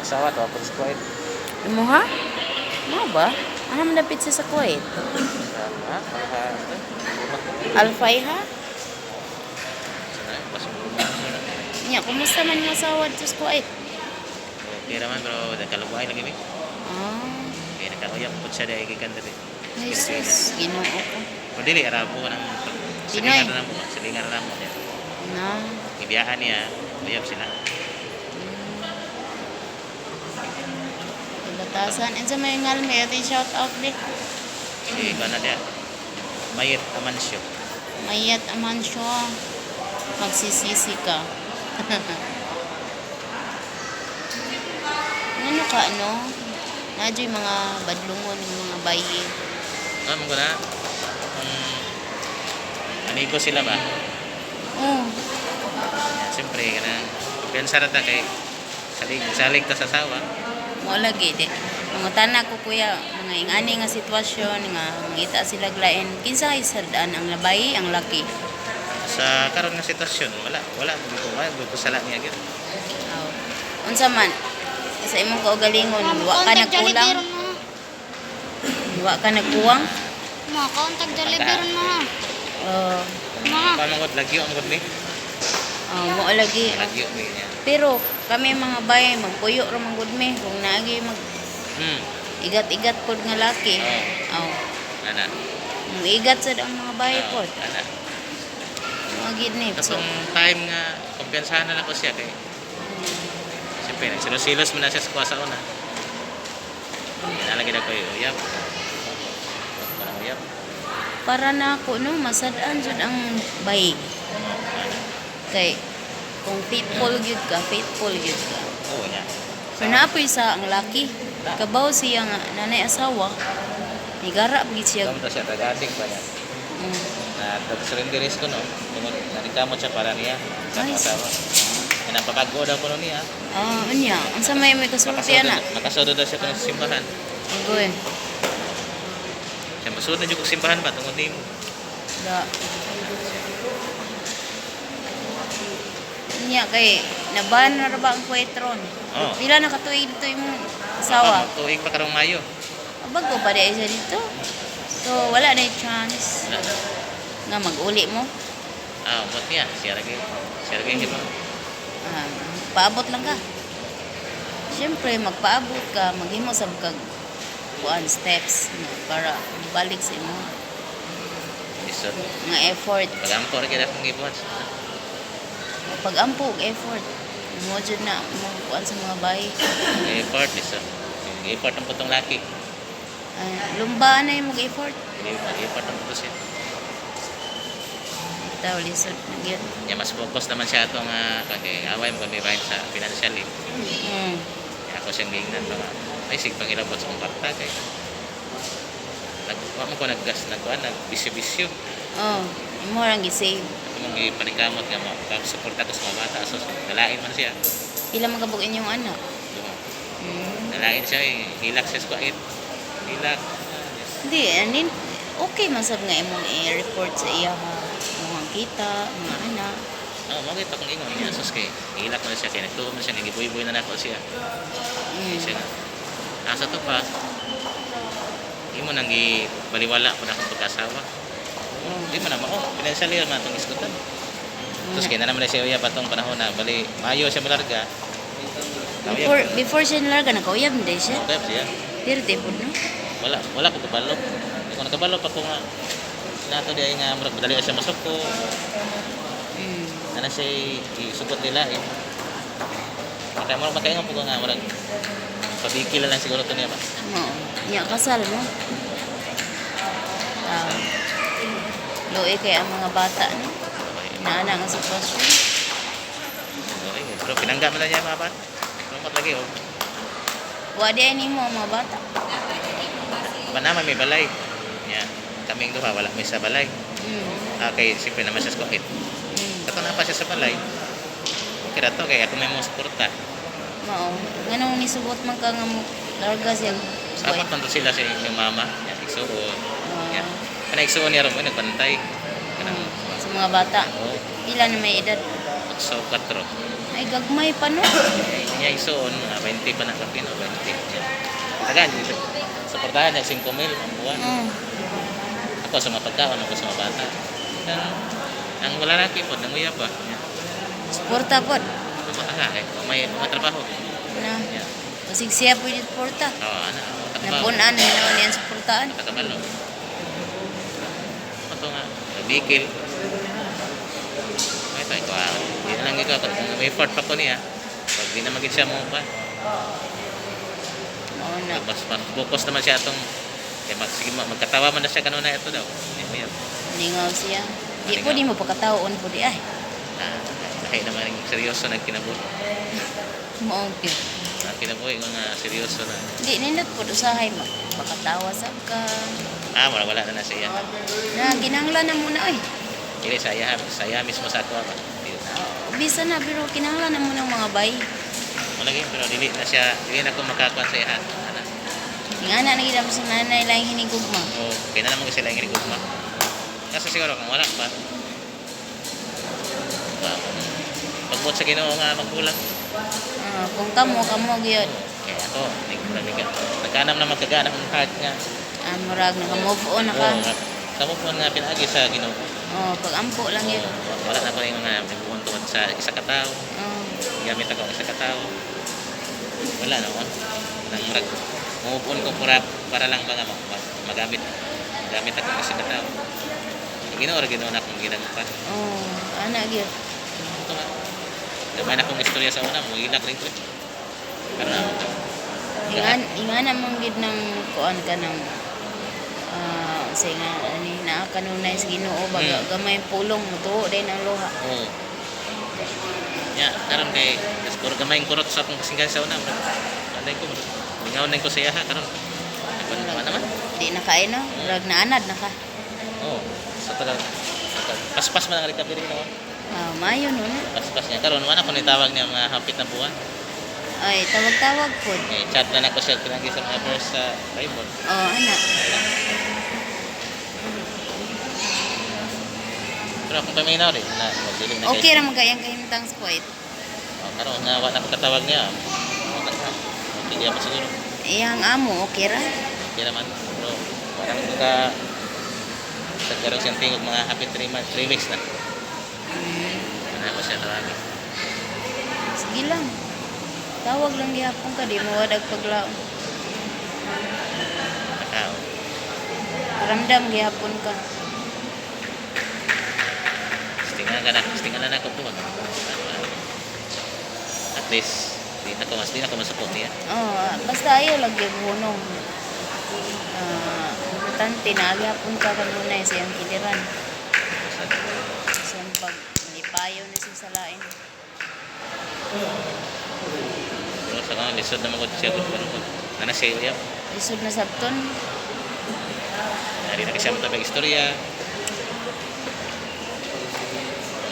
asawa to ako sa Kuwait. Imo ha? Mo ba? Ano man dapit siya sa Kuwait? Ha? Alfay ha? Sana pas Nya, kumusta man yung asawa dito sa Kuwait? okay raman pero nagkalubuhay lagi mi. Ah, Kaya nakauyap po siya dahil gikan dali. Jesus, ginoo ko. Pero dili arabo nang Pinoy. silingan na mo niya. Na, Ibiyaan niya, uyap sila. batasan. And sa may ngal, may ating shout out din. Si kana dia. Mayit Amancio. Mayat aman siya. Magsisisi ka. Ano ka, ano? Nadyo yung mga badlungon, yung mga bayi. Mo ko na. Amigo sila ba? Oh, Siyempre kana kumpiyansa ra ta kay salig ta sa asawa. mo lagi di. Mga tanak ko kuya, mga ingani nga sitwasyon, nga mangita sila glain. Kinsa isardaan ang labay, ang laki. Sa karon nga sitwasyon wala ko sala niya gyud. Oh. Unsa man? Sa imong kaugalingon, wa ka nagkulang, wa ka nagkuwang. Mga contact deliver mo. Oh, Mga. Pamangod lagyo ang gud ni. mo lagi. Lagyo mi niya. Pero kami mga bay, magpuyo ra man gud mi kung naagi mag igat-igat pod nga laki. Oh. Ana. Igat sad ang mga bay pod. Ana. Mga gid ni. So, Katong time nga kumpiyansahan na ko siya kay siyempre nagsilos-silos man na siya sa kuwasa una. Nalagi na ko uyap. Parang uyap. para na ako no, masad-an jud ang bay. Kay kung faithful gyud ka, faithful gyud ka. Oo niya. So naapoy sa ang laki. Kabaw siya nga nanay asawa. Nigara pagit siya. Kamta siya tagadik ba niya. Mm. Na tag-surrenderis ko no. Nanikamot siya para niya sa Nice. asawa. Napapago daw ko no niya. Ah, unya. Unsa may kasulti ana? Makasunod daw siya kung sa simbahan. Agoy. Siya masunod na dyan kung simbahan ba tungod nimo. Da. Unya kay naban na ra ba ang kwetron? Oo. Pila na katuig dito imong asawa? Tuig pa karong Mayo. Abag ko pa di siya dito. So wala na yung chance nga mag-uli mo. Umot niya. Siya lagi. Siya lagi hiba. Ah, paabot lang ka. Siyempre, magpaabot ka, maghimo sa kag kuan steps para balik sa imo Iso. nga effort. Pagampo rin kita kong ibuhat. Pag-ampo og effort. Mo jud na mo kuan sa mga bayi. Effort. Iso. Effort ang putong laki. Lumba na yung mag-effort. Effort ang puto siya. Itaw lisod na gyud. Niya mas focus naman siya itong kay away mo kami right sa financially. Mm. Ako siyang gingnan mga ay sig pang ilabot sa kong kwarta kay wa mo ko nagbisyo-bisyo. Oh, imo lang gi-save. Ako mong ipanikamot nga makasuporta ko sa mga bata so nalain man siya. Pila man kabug inyong anak? Nalain siya hilak siya sa kuwait. Hilak. Hindi, anin okay man sab nga imong i-report sa iya ha. Mga kita, mga anak. Bakit akong ingon niya sus kay hilak man siya kay nagtuom na siya nagibuy-buy na nako siya. Siya nga. Asa to pa. Imo nang gibaliwala ko na akong pagkasawa. Di mo na mao. Financially man itong iskutan. Tapos kaya na naman siya uya patong panahon na bali Mayo siya malarga. Before siya nilarga, nakauyab hindi siya. Okay siya. Dirty po, no? Wala ko kabalo. Hindi ko nakabalo pa ko nga nato di ay nga murag madali siya masuko. Ana siya isugot nila eh. Kaya murag makaingon po ko nga murag pabikil lang siguro to niya ba. Oo. Iya, kasal mo. Loe kay ang mga bata, no? Inaana nga sitwasyon. Okay, pero pinangga man na niya mga bata. Lumot lagi oh. Wadi ay nimo ang mga bata. Manama may balay. Nya, kaming duha wala may sa balay. Okay, siyempre naman siya sa kuwait. Kato na pa siya sa balay. Okay na to, kaya ako may mga suporta. Mao. Nganong nisugot man ka nga mo larga siya. Sapat man to sila sa yung mama. Yan, igsuon. Yan. Kana igsuon niya rin mo, nagbantay. Kanang, Sa mga bata. oh, Pila na may edad? so 4. Ay, gagmay pa no. Niya isuon, 20 pa na kapin o 20. Tagan, dito. Suportahan niya 5,000 ang buwan. Ako sa mga pagkaon, ako sa mga bata. Ang wala na kipod, nanguya pa. Suporta po. May mga trabaho. Na. Yeah. Kasi siya po yung suporta. Oo, trabaho. Napunan, hinawan yan suportaan. Takabalo. Ito nga, bigil. Ito, hindi na lang ito. May effort pa ko niya. Pag di na maging siya mo pa. Oo na. Mas focus naman siya itong sige, magkatawa man na siya kanuna ito daw. Ningaw siya. Di po di mo pagkataon po di ay. Kahit naman yung seryoso na kinabuhi. Maugpil. Kinabuhi ko nga seryoso na. Di nindot po usahay mo. Pakatawa sa ka. Wala na siya. Na ginanglan na muna ay. Hindi, saya mismo sa ako. Bisa na pero kinanglan na muna ng mga bay. Malagay, pero dili na ako makakuha sa iya. Nga na nagidam sa nanay lang hinigugma. Kaya na naman sila yung hinigugma. Kasi siguro kung wala pa, pagbuot sa Ginoo nga magkulang. Kung kamo gyud. Kaya ako, nagkanam na magkagana ang heart nga. Murag naka-move on na ka. Sa mo nga pinagi sa Ginoo. Pag-ampo lang yun. Wala na pa yung mga pumuntuan sa isa katao. Gamit ako ang isa katao. Wala na ako. Nang move on ko para lang ba nga magamit ako ang isa katao. Ginoo na akong ginagawa. Anak gyud. Ito nga. Gamay na akong istorya sa una, muilak rin ko. Pero naman ito. Ingan namang gid ng kuan ka ng say nga ani na kanunay sa Ginoo baga gamay pulong mo tuo din ang luha. Oo. Karon kay siguro gamay ang kurot sa akong kasinggan sa una. Anday ko. Ngawon ko sa iya karon. Naman. Di na kain no, rag naanad na ka. Sa tagal. Paspas man ang recovery no. Mayo no. Paspas niya karon wala ko nitawag niya mga hapit na buwan. Ay, tawag-tawag po. Chat na nako siya pinagi sa mga first sa Raymond. Anak. Pero akong paminaw rin na magdiling na Okay ra magayang kahimtang sport. Karon nga wala ko katawag niya. Okay diya pa siguro. Iyang amo okay ra. Okay naman. Pero wala ko ka sa karon siyang tingog mga happy 3 weeks na. Ano pa siya tawagin. Sige lang. Tawag lang gihapon ka, di mo wadag paglaom. Nakao. Ramdam gihapon ka. Stingan na ako doon. At least, di na ko masupot niya. Basta ayaw lang yung hunong. Importante na gihapon ka kanunay sa iyang kiliran. Siyang pag malipayo na siya sa lain. Pero sa mga lisod na magod siya doon. Ano siya uyap? Lisod na sabton. Nari na kasi mo tabag istorya.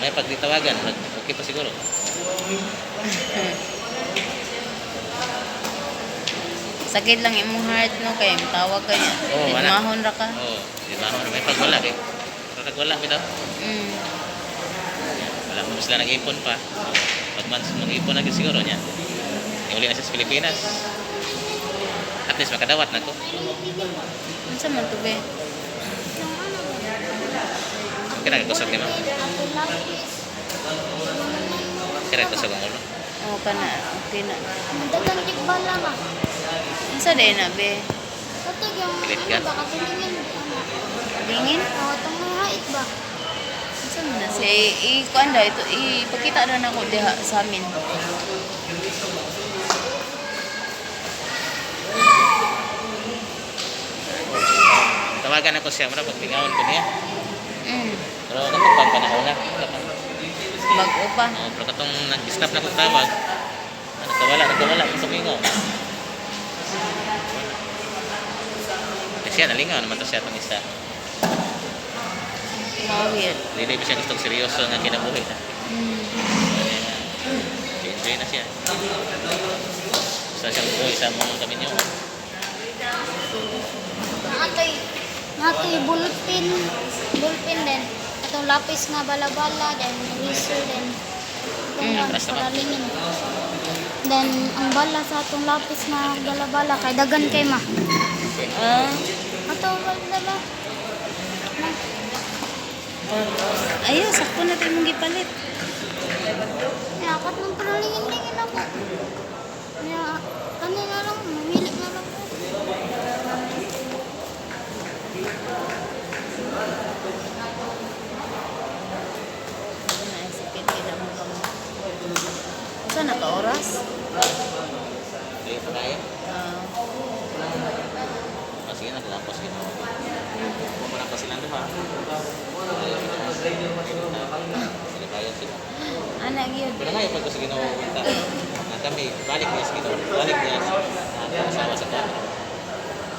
May pagditawagan, okay pa siguro. Sakit lang imong heart no kay tawag ka niya. Mahon ra ka. Mahon may pagwala kay. Pag wala bitaw. Wala mo sila nag-ipon pa. Pag man mag-ipon na siguro niya. Uli na siya sa Pilipinas. At least makadawat na ko. Unsa man to be? Kira kusog ni ma'am. Kira kusog ang ulo. Kana okay na. Dagang tikbala ka. Unsa day na be? Katog yung baka tulingin. Dingin? Itong may hait ba? Unsa man na siya kuan daw ito ipakita na nako diha sa amin. Tawagan ako siya mura pag lingawan ko niya. Pero katong panahon na. Bago pa. Pero katong nag-stop na kong tawag. Nagkawala yung tumingaw. Kasi siya nalingaw naman to siya itong isa. Mawir. Hindi ba siya gustong seryoso nga kinabuhi na. Enjoy na siya. Gusto siya buhay sa mga kami niyo. Nakatoy bulpin din. Atong lapis nga bala-bala, then eraser din. Atras na ba? paralingin. Then, ang bala sa atong lapis na bala-bala, kay dagan kay ma. Ah, Ato, bala ayun, sakto na tayo mong gipalit. Kaya, akat ng paralingin-lingin ako. Kaya, kanina lang, mamili na lang ko. Naisipin kita mo kamo. Saan naka-oras? Hindi pa kaya. Ah, Sige na, tapos yun. Pumunta pa sila doon ha. Hindi kaya sila. anak yun. Pero nga yung pag sige na pumunta. Na kami, balik niya sige na. Balik niya sa asawa sa kanya.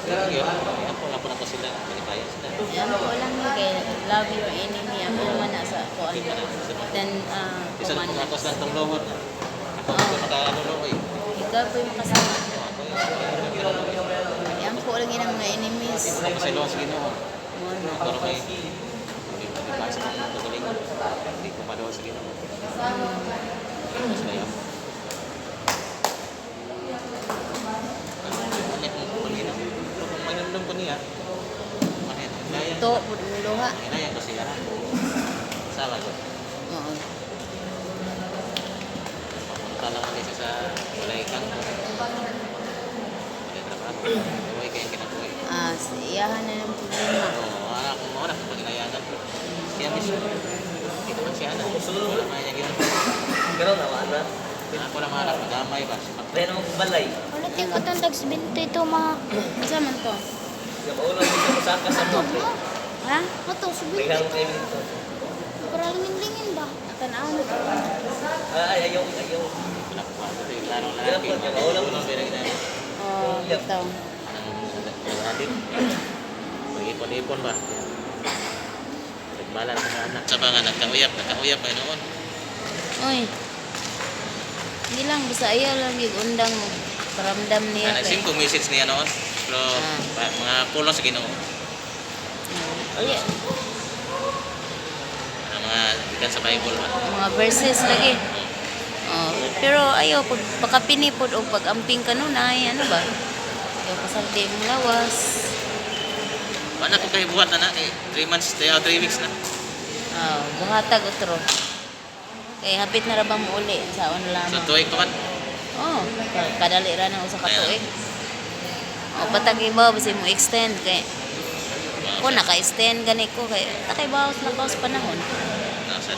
Yun, wala po na po sila. Hindi kaya sila. Yan po lang yun kay love your enemy. Ako naman nasa kuan. Hindi pa na. Then, Isa na kuman. pumatos lang itong lobot. Ako ko makaano eh. Ikaw po yung makasama. Ako yung Yan po lang yun ang mga enemies. ako sa ilong sige na. Ano. Pero may hindi pasa ng pagaling. Hindi ko pa daw sige na. Sila yun. Kung manimdam ko niya, kaya Ito, luha. kaya ko siya. Salah ko. Oo. Papunta lang kasi sa walay kang walay trabaho. Walay kaya kinabuhi. Iyahan na ng problema. Oo, anak ko mo, paginayangan. Siya mismo. Hindi naman siya na. Wala man niya ginawa. Ganun na, wala. Ako lang anak, magamay ba? Kaya naman balay. Ulit yung katandag sa binto ito, mga... Saan man to? Yung ulo dito masaka sa mo. Ha? Ato, sa May binto hang ito. kayo dito. Paralingin-lingin ba? Tanaw na to. Ay, ayaw. Wala ko pa. Ito yung larong Wala lalaki. po, wala po. Unang pinag-inayan. Oh, ito. Naghahatid. Mag-ipon-ipon ba? Nagbalan sa anak. Sa mga nagkauyap kayo noon. Uy. Hindi lang, basta ayaw lang yung undang mo. Paramdam niya. Nagsim kong message niya noon. Pero mga pulong sa ginoo. Uy, Mga ikan sa Bible ba? mga verses lagi. Oh, pero ayaw, pag pakapinipod o pag amping ka nun ay, ano ba? Ayaw pasaldi mong lawas. Wala ko kayo buhat na na. 3 months, 3 weeks na. Oh, buhatag otro. Kaya hapit na rabang mo uli sa on So, lamang. tuwing to kan. Oh, kadali ra na usa ka tuig. Oh, patag ibaw basi mo extend kay ko naka-extend gani ko kay takay bawas na bawas panahon. Nasa.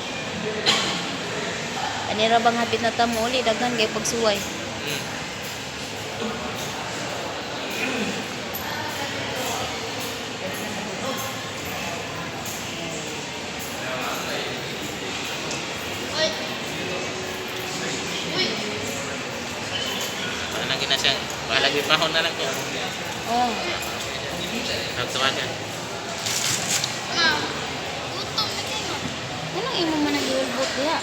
Ani ra bang hapit na ta mo uli daghan kay pagsuway. Parang gina siya. Bahalagi pahon na lang ko. Oh, Nagtawagan. Gutom na kayo. ano imo man nag-iulbot diha?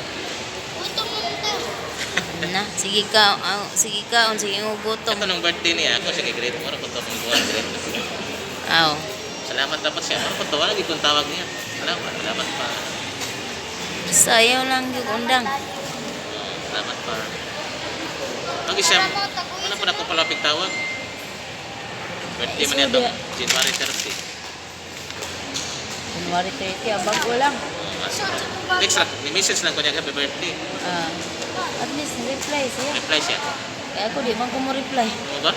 Gutom na ito. Na, sige ka, sige ka, sige mo gutom. Ito nung birthday niya ako, sige great mo. Ano ko ito kung buwan great. Aw. Salamat dapat siya. Ano ko ito? Wala kong tawag niya. Salamat pa. Sayaw lang yung undang. Salamat pa. Ang isa, ano pa na ko palapig tawag? Birthday man ito. January 30. January 30, bago lang. Extra, ni message lang ko niya happy birthday. At least reply siya. Reply siya. Kaya ako di man ko mo reply. Ano ba?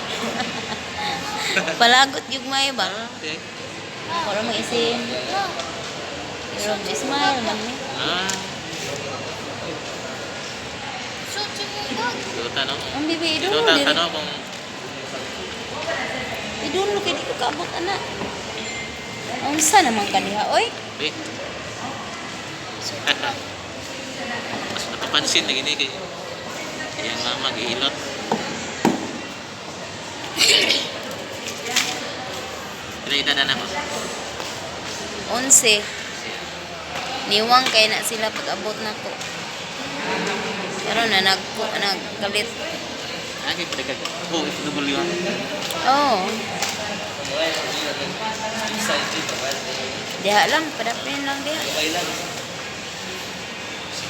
Palagot yung may ba? Okay. Para mag-isin. Pero smile man ni. Shoot si Mugag. Duta no? Ang bibi idun Duta diri. tanong kung Idun lo kay di ko kaabot ana. Unsa naman kaniha oy? di. Mas napapansin na gini kay yung mama gihilot. Pero idadan ako. 11. Niwang kay na sila pag-abot na ko. Pero na nagkalit. Lagi pa dekat. Oh, FW. Oh. Diha lang, padapin lang diha. Okay lang. Sa